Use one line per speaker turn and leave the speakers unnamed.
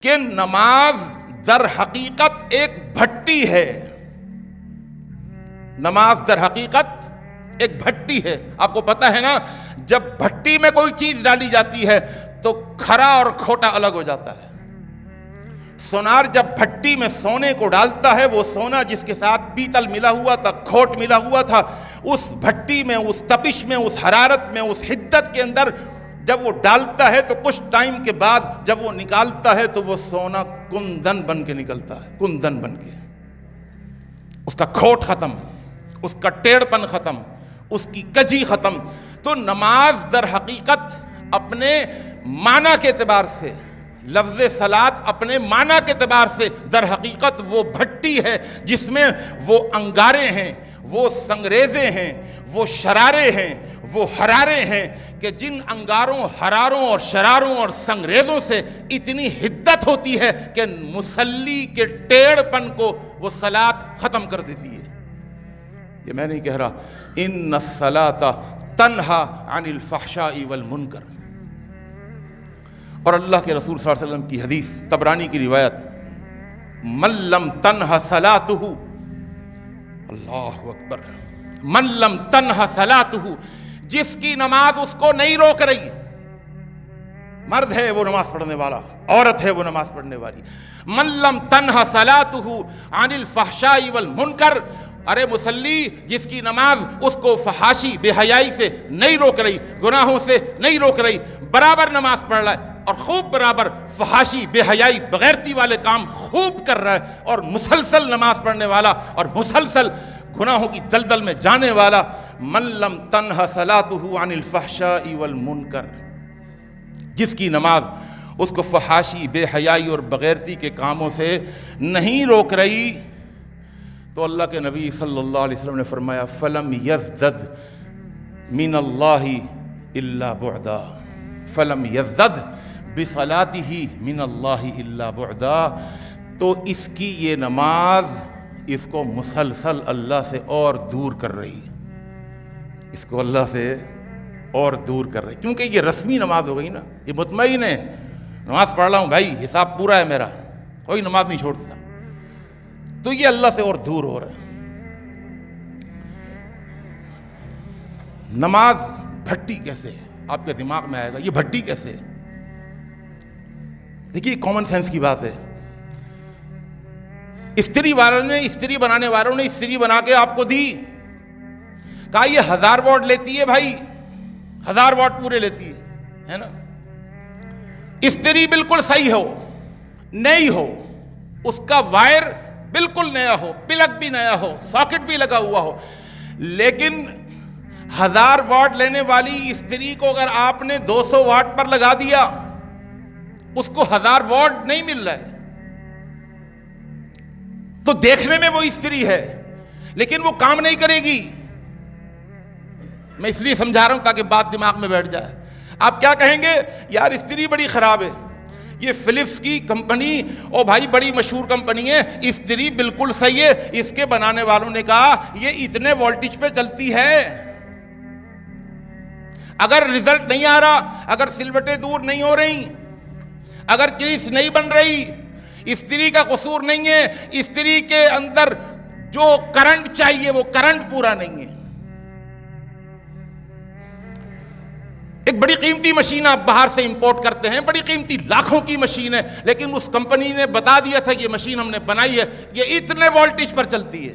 کہ نماز در حقیقت ایک بھٹی ہے. نماز در حقیقت ایک بھٹی ہے. آپ کو پتہ ہے نا، جب بھٹی میں کوئی چیز ڈالی جاتی ہے تو کھرا اور کھوٹا الگ ہو جاتا ہے. سونار جب بھٹی میں سونے کو ڈالتا ہے، وہ سونا جس کے ساتھ پیتل ملا ہوا تھا، کھوٹ ملا ہوا تھا، اس بھٹی میں، اس تپش میں، اس حرارت میں، اس حدت کے اندر جب وہ ڈالتا ہے تو کچھ ٹائم کے بعد جب وہ نکالتا ہے تو وہ سونا کندن بن کے نکلتا ہے. کندن بن کے اس کا کھوٹ ختم، اس کا ٹیڑھ پن ختم، اس کی کجی ختم. تو نماز در حقیقت اپنے معنی کے اعتبار سے، لفظ صلاۃ اپنے معنی کے اعتبار سے در حقیقت وہ بھٹی ہے جس میں وہ انگارے ہیں، وہ سنگریزے ہیں، وہ شرارے ہیں، وہ حرارے ہیں کہ جن انگاروں، حراروں اور شراروں اور سنگریزوں سے اتنی حدت ہوتی ہے کہ مصلی کے ٹیڑھ پن کو وہ صلاۃ ختم کر دیتی ہے. یہ میں نہیں کہہ رہا، ان الصلاۃ تنہا عن الفحشاء والمنکر. اور اللہ کے رسول صلی اللہ علیہ وسلم کی حدیث، طبرانی کی روایت، من لم تنہا صلاتہ، اللہ اکبر، من لم تنہا صلاتہ، جس کی نماز اس کو نہیں روک رہی، مرد ہے وہ نماز پڑھنے والا، عورت ہے وہ نماز پڑھنے والی، من لم تنہا صلاتہ عن الفحشاء والمنکر، ارے مسلی جس کی نماز اس کو فحاشی، بے حیائی سے نہیں روک رہی، گناہوں سے نہیں روک رہی، برابر نماز پڑھ رہا ہے اور خوب برابر فحاشی، بے حیائی، بغیرتی والے کام خوب کر رہا ہے، اور مسلسل نماز پڑھنے والا اور مسلسل گناہوں کی دلدل میں جانے والا، من لم تنہا صلاتہ عن الفحشاء والمنکر، جس کی نماز اس کو فحاشی، بے حیائی اور بغیرتی کے کاموں سے نہیں روک رہی، تو اللہ کے نبی صلی اللہ علیہ وسلم نے فرمایا فَلَمْ يَزْدَدْ مِنَ اللَّهِ إِلَّا بُعْدًا، فَلَمْ يَزْدَدْ بِصَلَاتِهِ مِنَ اللَّهِ إِلَّا بُعْدًا، تو اس کی یہ نماز اس کو مسلسل اللہ سے اور دور کر رہی ہے، اس کو اللہ سے اور دور کر رہی ہے، کیونکہ یہ رسمی نماز ہو گئی نا، یہ مطمئن ہے نماز پڑھ رہا ہوں بھائی، حساب پورا ہے میرا، کوئی نماز نہیں چھوڑتا، تو یہ اللہ سے اور دور ہو رہا ہے. نماز بھٹی کیسے ہے؟ آپ کے دماغ میں آئے گا یہ بھٹی کیسے ہے؟ دیکھیے کامن سینس کی بات ہے. استری بنانے والوں نے استری بنا کے آپ کو دی، کہا یہ 1000 واٹ لیتی ہے بھائی، 1000 واٹ پورے لیتی ہے نا. استری بالکل صحیح ہو، نئی ہو، اس کا وائر بالکل نیا ہو، پلگ بھی نیا ہو، ساکٹ بھی لگا ہوا ہو، لیکن 1000 واٹ لینے والی استری کو اگر آپ نے 200 واٹ پر لگا دیا، اس کو 1000 واٹ نہیں مل رہا ہے. تو دیکھنے میں وہ استری ہے لیکن وہ کام نہیں کرے گی. میں اس لیے سمجھا رہا ہوں تاکہ بات دماغ میں بیٹھ جائے. آپ کیا کہیں گے؟ یار استری بڑی خراب ہے، یہ فلپس کی کمپنی، او بھائی بڑی مشہور کمپنی ہے، استری بالکل صحیح ہے، اس کے بنانے والوں نے کہا یہ اتنے وولٹیج پہ چلتی ہے، اگر رزلٹ نہیں آ رہا، اگر سلوٹیں دور نہیں ہو رہی، اگر چیز نہیں بن رہی، استری کا قصور نہیں ہے، استری کے اندر جو کرنٹ چاہیے وہ کرنٹ پورا نہیں ہے. ایک بڑی قیمتی مشین آپ باہر سے امپورٹ کرتے ہیں، بڑی قیمتی لاکھوں کی مشین ہے، لیکن اس کمپنی نے بتا دیا تھا یہ مشین ہم نے بنائی ہے، یہ اتنے وولٹیج پر چلتی ہے.